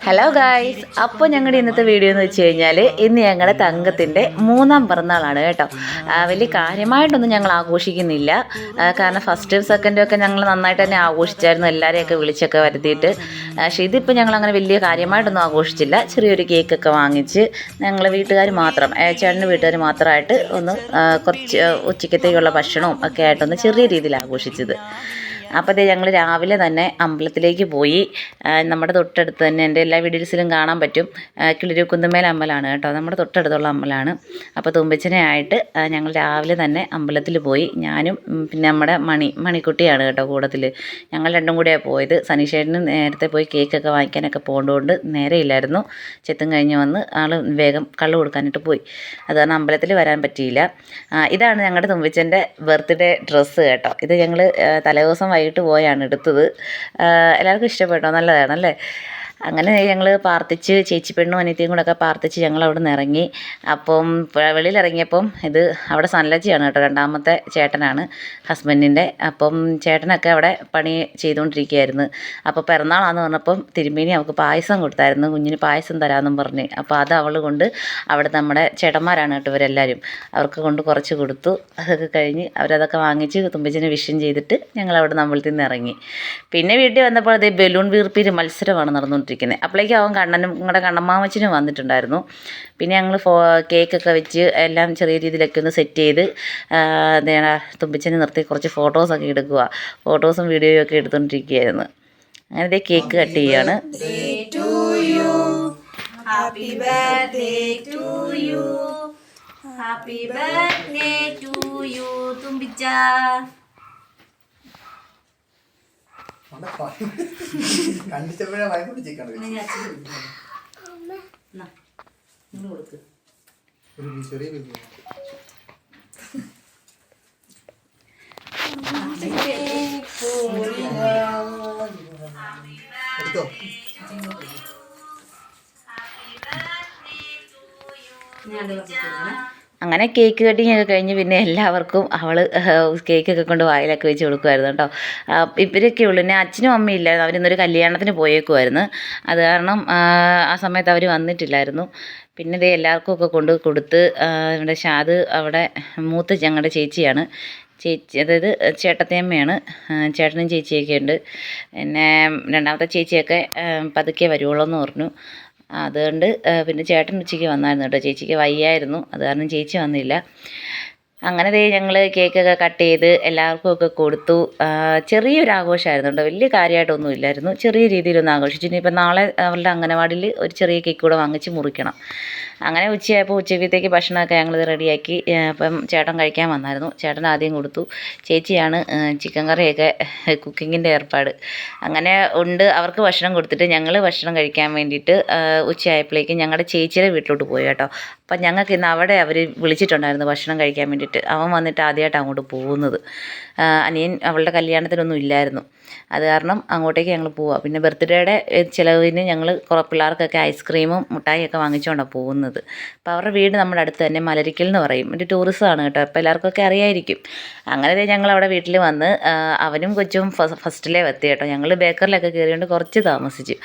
Hello guys, അപ്പോൾ ഞങ്ങളുടെ ഇന്നത്തെ വീഡിയോ എന്ന് വെച്ച് കഴിഞ്ഞാൽ ഇന്ന് ഞങ്ങളുടെ തങ്കത്തിൻ്റെ 3ാം പിറന്നാളാണ് കേട്ടോ. വലിയ കാര്യമായിട്ടൊന്നും ഞങ്ങൾ ആഘോഷിക്കുന്നില്ല, കാരണം ഫസ്റ്റും സെക്കൻഡും ഒക്കെ ഞങ്ങൾ നന്നായിട്ട് തന്നെ ആഘോഷിച്ചായിരുന്നു, എല്ലാവരെയൊക്കെ വിളിച്ചൊക്കെ വരുത്തിയിട്ട്. പക്ഷേ ഇതിപ്പോൾ ഞങ്ങൾ അങ്ങനെ വലിയ കാര്യമായിട്ടൊന്നും ആഘോഷിച്ചില്ല. ചെറിയൊരു കേക്കൊക്കെ വാങ്ങിച്ച് ഞങ്ങൾ വീട്ടുകാർ മാത്രം, ചേട്ടൻ്റെ വീട്ടുകാർ മാത്രമായിട്ട് ഒന്ന് കുറച്ച് ഉച്ചക്കത്തേക്കുള്ള ഭക്ഷണവും ഒക്കെ ആയിട്ടൊന്ന് ചെറിയ രീതിയിൽ ആഘോഷിച്ചത്. അപ്പോൾ അതേ ഞങ്ങൾ രാവിലെ തന്നെ അമ്പലത്തിലേക്ക് പോയി. നമ്മുടെ തൊട്ടടുത്ത് തന്നെ എൻ്റെ എല്ലാ വീഡിയോസിലും കാണാൻ പറ്റും, കിളിരൂക്കുന്നുമേൽ അമ്പലമാണ് കേട്ടോ, നമ്മുടെ തൊട്ടടുത്തുള്ള അമ്പലമാണ്. അപ്പോൾ തുമ്പച്ചനെ ആയിട്ട് ഞങ്ങൾ രാവിലെ തന്നെ അമ്പലത്തിൽ പോയി. ഞാനും പിന്നെ നമ്മുടെ മണിക്കുട്ടിയാണ് കേട്ടോ കൂടത്തിൽ. ഞങ്ങൾ രണ്ടും കൂടെയാണ് പോയത്. സനീഷേട്ടന് നേരത്തെ പോയി കേക്കൊക്കെ വാങ്ങിക്കാനൊക്കെ പോകേണ്ടതുകൊണ്ട് നേരെയില്ലായിരുന്നു. ചെത്തും കഴിഞ്ഞ് വന്ന് ആൾ വേഗം കള്ളു കൊടുക്കാനായിട്ട് പോയി. അത് കാരണം അമ്പലത്തിൽ വരാൻ പറ്റിയില്ല. ഇതാണ് ഞങ്ങളുടെ തുമ്പച്ചൻ്റെ ബർത്ത്ഡേ ഡ്രസ്സ് കേട്ടോ. ഇത് ഞങ്ങൾ തലേദിവസം വൈകിട്ട് പോയാണ് എടുത്തത്. എല്ലാവർക്കും ഇഷ്ടപ്പെട്ടോ? നല്ലതാണല്ലേ? അങ്ങനെ ഞങ്ങൾ പ്രാർത്ഥിച്ച്, ചേച്ചി പെണ്ണും അനിയത്തിയും കൂടെ ഒക്കെ പ്രാർത്ഥിച്ച് ഞങ്ങൾ അവിടെ നിന്ന് ഇറങ്ങി. അപ്പം വെളിയിലിറങ്ങിയപ്പം ഇത് അവിടെ സനലജിയാണ് കേട്ടോ, രണ്ടാമത്തെ ചേട്ടനാണ് ഹസ്ബൻഡിൻ്റെ. അപ്പം ചേട്ടനൊക്കെ അവിടെ പണി ചെയ്തുകൊണ്ടിരിക്കുകയായിരുന്നു. അപ്പോൾ പിറന്നാളാന്ന് പറഞ്ഞപ്പം തിരുമേനി അവൾക്ക് പായസം കൊടുത്തായിരുന്നു, കുഞ്ഞിന് പായസം തരാമെന്നും പറഞ്ഞ്. അപ്പോൾ അത് അവൾ കൊണ്ട് അവിടെ നമ്മുടെ ചേട്ടന്മാരാണ് കേട്ടോ ഇവരെല്ലാവരും, അവർക്ക് കൊണ്ട് കുറച്ച് കൊടുത്തു. അതൊക്കെ കഴിഞ്ഞ് അവരതൊക്കെ വാങ്ങിച്ച് തുമ്പച്ചനെ വിഷും ചെയ്തിട്ട് ഞങ്ങൾ അവിടെ അമ്പലത്തിൽ നിന്ന് ഇറങ്ങി. പിന്നെ വീട്ടിൽ വന്നപ്പോൾ അതേ ബലൂൺ വീർപ്പിൽ മത്സരമാണ് നടന്നുകൊണ്ടിരിക്കുന്നത്. അപ്പോഴേക്കും അവൻ കണ്ണനും നിങ്ങളുടെ കണ്ണമ്മാമച്ചനും വന്നിട്ടുണ്ടായിരുന്നു. പിന്നെ ഞങ്ങൾ കേക്കൊക്കെ വെച്ച് എല്ലാം ചെറിയ രീതിയിലൊക്കെ ഒന്ന് സെറ്റ് ചെയ്ത് തുമ്പിച്ചനെ നിർത്തി കുറച്ച് ഫോട്ടോസൊക്കെ എടുക്കുക. ഫോട്ടോസും വീഡിയോയും ഒക്കെ എടുത്തുകൊണ്ടിരിക്കുകയായിരുന്നു. അങ്ങനെ ഇതേ കേക്ക് കട്ട് ചെയ്യാണ്. കണ്ടിച്ചപ്പോഴേ വായിക്കൊണ്ട് ചിക്കണ് ചെറിയ എടുത്തോ. അങ്ങനെ കേക്ക് കട്ടിങ് ഒക്കെ കഴിഞ്ഞ് പിന്നെ എല്ലാവർക്കും അവൾ കേക്കൊക്കെ കൊണ്ട് വായിലൊക്കെ വെച്ച് കൊടുക്കുമായിരുന്നു കേട്ടോ. ഇവരൊക്കെ ഉള്ളൂ, പിന്നെ അച്ഛനും അമ്മയും ഇല്ലായിരുന്നു, അവരിന്നൊരു കല്യാണത്തിന് പോയേക്കുമായിരുന്നു. അത് കാരണം ആ സമയത്ത് അവർ വന്നിട്ടില്ലായിരുന്നു. പിന്നെ ഇതേ എല്ലാവർക്കും ഒക്കെ കൊണ്ട് കൊടുത്ത് ഇവിടെ ഷാദ് അവിടെ മൂത്ത ഞങ്ങളുടെ ചേച്ചിയാണ്, ചേച്ചി അതായത് ചേട്ടത്തിയമ്മയാണ്, ചേട്ടനും ചേച്ചിയൊക്കെ ഉണ്ട്. പിന്നെ രണ്ടാമത്തെ ചേച്ചിയൊക്കെ പതുക്കെ വരുവുള്ളൂ എന്ന് പറഞ്ഞു. അതുകൊണ്ട് പിന്നെ ചേട്ടൻ ഉച്ചയ്ക്ക് വന്നായിരുന്നു കേട്ടോ, ചേച്ചിക്ക് വയ്യായിരുന്നു, അത് കാരണം ചേച്ചി വന്നില്ല. അങ്ങനെ ദേ ഞങ്ങൾ കേക്കൊക്കെ കട്ട് ചെയ്ത് എല്ലാവർക്കും ഒക്കെ കൊടുത്തു. ചെറിയൊരു ആഘോഷമായിരുന്നു കേട്ടോ, വലിയ കാര്യമായിട്ടൊന്നും ഇല്ലായിരുന്നു, ചെറിയ രീതിയിലൊന്ന് ആഘോഷിച്ചു. ഇനിയിപ്പോൾ നാളെ അവരുടെ അംഗനവാടിയിൽ ഒരു ചെറിയ കേക്ക് കൂടെ വാങ്ങിച്ച് മുറിക്കണം. അങ്ങനെ ഉച്ചയായപ്പോൾ ഉച്ചക്കത്തേക്ക് ഭക്ഷണമൊക്കെ ഞങ്ങളിത് റെഡിയാക്കി. അപ്പം ചേട്ടൻ കഴിക്കാൻ വന്നായിരുന്നു, ചേട്ടൻ ആദ്യം കൊടുത്തു. ചേച്ചിയാണ് ചിക്കൻ കറിയൊക്കെ കുക്കിങ്ങിൻ്റെ ഏർപ്പാട്. അങ്ങനെ ഉണ്ട്, അവർക്ക് ഭക്ഷണം കൊടുത്തിട്ട് ഞങ്ങൾ ഭക്ഷണം കഴിക്കാൻ വേണ്ടിയിട്ട് ഉച്ചയായപ്പോഴേക്കും ഞങ്ങളുടെ ചേച്ചിയുടെ വീട്ടിലോട്ട് പോയി കേട്ടോ. അപ്പം ഞങ്ങൾക്ക് ഇന്ന് അവിടെ അവർ വിളിച്ചിട്ടുണ്ടായിരുന്നു ഭക്ഷണം കഴിക്കാൻ വേണ്ടിയിട്ട്. അവൻ വന്നിട്ട് ആദ്യമായിട്ട് അങ്ങോട്ട് പോകുന്നത്. അനിയൻ അവളുടെ കല്യാണത്തിനൊന്നും ഇല്ലായിരുന്നു, അത് കാരണം അങ്ങോട്ടേക്ക് ഞങ്ങൾ പോവുക. പിന്നെ ബർത്ത്ഡേയുടെ ചിലവിന് ഞങ്ങൾ പിള്ളേർക്കൊക്കെ ഐസ്ക്രീമും മുട്ടായിയൊക്കെ വാങ്ങിച്ചുകൊണ്ടാണ് പോകുന്നത്. അപ്പോൾ അവരുടെ വീട് നമ്മുടെ അടുത്ത് തന്നെ, മലരിക്കൽ എന്ന് പറയും, ഒരു ടൂറിസമാണ് കേട്ടോ, അപ്പോൾ എല്ലാവർക്കൊക്കെ അറിയായിരിക്കും. അങ്ങനെ ഞങ്ങൾ അവിടെ വീട്ടിൽ വന്ന് അവനും കൊച്ചും ഫസ്റ്റിലേ എത്തി കേട്ടോ. ഞങ്ങൾ ബേക്കറിലൊക്കെ കയറിയോണ്ട് കുറച്ച് താമസിച്ചു.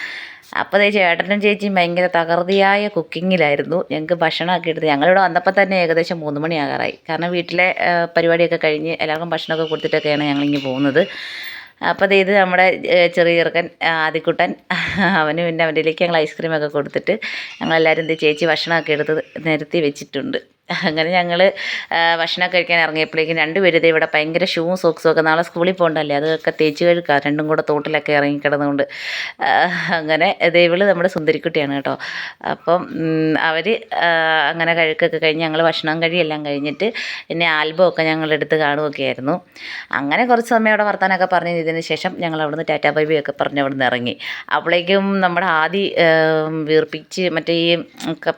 അപ്പോൾ ചേട്ടനും ചേച്ചിയും ഭയങ്കര തകൃതിയായ കുക്കിങ്ങിലായിരുന്നു. ഞങ്ങൾക്ക് ഭക്ഷണമൊക്കെ എടുത്ത് ഞങ്ങളിവിടെ വന്നപ്പോൾ തന്നെ ഏകദേശം 3 മണിയാകാറായി, കാരണം വീട്ടിലെ പരിപാടിയൊക്കെ കഴിഞ്ഞ് എല്ലാവർക്കും ഭക്ഷണമൊക്കെ കൊടുത്തിട്ടൊക്കെയാണ് ഞങ്ങളിങ്ങനെ പോകുന്നത്. അപ്പോൾ ഇത് നമ്മുടെ ചെറിയ ചെറുക്കൻ ആദിക്കുട്ടൻ, അവന് പിന്നെ അവൻ്റെലേക്ക് ഞങ്ങൾ ഐസ്ക്രീമൊക്കെ കൊടുത്തിട്ട് ഞങ്ങളെല്ലാവരും ചേച്ചി ഭക്ഷണമൊക്കെ എടുത്ത് നിരത്തി വെച്ചിട്ടുണ്ട്. അങ്ങനെ ഞങ്ങൾ ഭക്ഷണം കഴിക്കാൻ ഇറങ്ങിയപ്പോഴേക്കും രണ്ടുപേരും ഇവിടെ ഭയങ്കര ഷൂവും സോക്സും ഒക്കെ, നാളെ സ്കൂളിൽ പോകണ്ടല്ലേ, അതൊക്കെ തേച്ച് കഴുക്കുക, രണ്ടും കൂടെ തോട്ടിലൊക്കെ ഇറങ്ങിക്കിടന്നുകൊണ്ട്. അങ്ങനെ ഇവള് നമ്മുടെ സുന്ദരിക്കുട്ടിയാണ് കേട്ടോ. അപ്പം അവർ അങ്ങനെ കഴുക്കൊക്കെ കഴിഞ്ഞ് ഞങ്ങൾ ഭക്ഷണം കഴിയെല്ലാം കഴിഞ്ഞിട്ട് പിന്നെ ആൽബമൊക്കെ ഞങ്ങളെടുത്ത് കാണുകയൊക്കെ ആയിരുന്നു. അങ്ങനെ കുറച്ച് സമയം അവിടെ വർത്താനമൊക്കെ പറഞ്ഞ് ഇതിന് ശേഷം ഞങ്ങൾ അവിടുന്ന് ടാറ്റാ ബൈ ബൈ ഒക്കെ പറഞ്ഞ് അവിടെ നിന്ന് ഇറങ്ങി. അപ്പോഴേക്കും നമ്മുടെ വീർപ്പിച്ച് മറ്റേ ഈ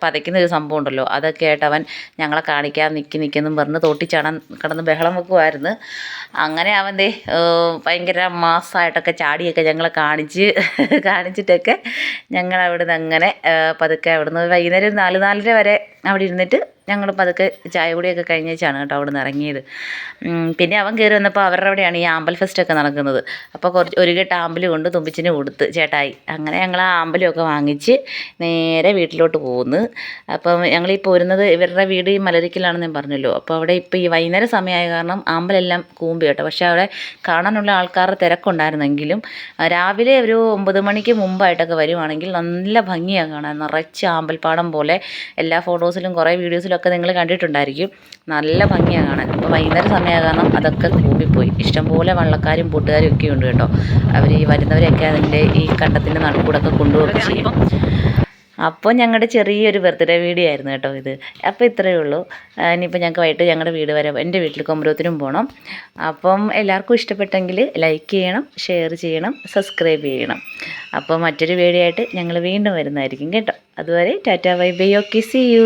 പതയ്ക്കുന്ന ഒരു സംഭവം ഉണ്ടല്ലോ, അതൊക്കെ ആയിട്ട് അവൻ ഞങ്ങളെ കാണിക്കാൻ നിൽക്കുന്നും പറഞ്ഞ് തോട്ടിച്ചാടാൻ കിടന്ന് ബഹളം വെക്കുമായിരുന്നു. അങ്ങനെ അവൻ്റെ ഭയങ്കര മാസമായിട്ടൊക്കെ ചാടിയൊക്കെ ഞങ്ങളെ കാണിച്ചിട്ടൊക്കെ ഞങ്ങൾ അവിടെ നിന്ന് അങ്ങനെ പതുക്കെ അവിടെ നിന്ന് വൈകുന്നേരം 4-4:30 വരെ അവിടെ ഇരുന്നിട്ട് ഞങ്ങൾ പതുക്കെ ചായ കുടിയൊക്കെ കഴിഞ്ഞേച്ചാണ് കേട്ടോ അവിടെ നിന്ന് ഇറങ്ങിയത്. പിന്നെ അവൻ കയറി വന്നപ്പോൾ അവരുടെ അവിടെയാണ് ഈ ആമ്പൽ ഫെസ്റ്റൊക്കെ നടക്കുന്നത്. അപ്പോൾ ഒരു കെട്ട് ആമ്പൽ കൊണ്ട് തുമ്പിച്ചിന് കൊടുത്ത് ചേട്ടായി. അങ്ങനെ ഞങ്ങൾ ആ ആമ്പലൊക്കെ വാങ്ങിച്ച് നേരെ വീട്ടിലോട്ട് പോകുന്നു. അപ്പം ഞങ്ങളീ പോരുന്നത് ഇവരുടെ വീട് ഈ മലരിക്കലാണെന്ന് ഞാൻ പറഞ്ഞല്ലോ. അപ്പോൾ അവിടെ ഇപ്പോൾ ഈ വൈകുന്നേരം സമയമായ കാരണം ആമ്പലെല്ലാം കൂമ്പി കേട്ടോ. പക്ഷേ അവിടെ കാണാനുള്ള ആൾക്കാരുടെ തിരക്കുണ്ടായിരുന്നെങ്കിലും രാവിലെ ഒരു 9 മണിക്ക് മുമ്പായിട്ടൊക്കെ വരുവാണെങ്കിൽ നല്ല ഭംഗിയാണ് കാണാൻ. നിറച്ച് ആമ്പൽപ്പാടം പോലെ എല്ലാ ഫോട്ടോസിലും കുറേ വീഡിയോസിലൊക്കെ നിങ്ങൾ കണ്ടിട്ടുണ്ടായിരിക്കും. നല്ല ഭംഗിയാണ് കാണാൻ. അപ്പോൾ വൈകുന്നേരം സമയമായ കാരണം അതൊക്കെ കൂമ്പിപ്പോയി. ഇഷ്ടംപോലെ വള്ളക്കാരും കൂട്ടുകാരും ഒക്കെ ഉണ്ട് കേട്ടോ. അവർ ഈ വരുന്നവരെയൊക്കെ അതിൻ്റെ ഈ കണ്ടത്തിൻ്റെ നടുക്കൂടൊക്കെ കൊണ്ടുപോവുകയൊക്കെ ചെയ്യും. അപ്പോൾ ഞങ്ങളുടെ ചെറിയൊരു ബർത്ത്ഡേ വീഡിയോ ആയിരുന്നു കേട്ടോ ഇത്. അപ്പോൾ ഇത്രയേ ഉള്ളൂ. ഇനിയിപ്പോൾ ഞങ്ങൾക്ക് വൈകിട്ട് ഞങ്ങളുടെ വീട് വരെ എൻ്റെ വീട്ടിൽ കൊമ്പരത്തിനും പോകണം. അപ്പം എല്ലാവർക്കും ഇഷ്ടപ്പെട്ടെങ്കിൽ ലൈക്ക് ചെയ്യണം, ഷെയർ ചെയ്യണം, സബ്സ്ക്രൈബ് ചെയ്യണം. അപ്പോൾ മറ്റൊരു വീഡിയോ ആയിട്ട് ഞങ്ങൾ വീണ്ടും വരുന്നതായിരിക്കും കേട്ടോ. അതുവരെ tata bye bye. Okay, see U.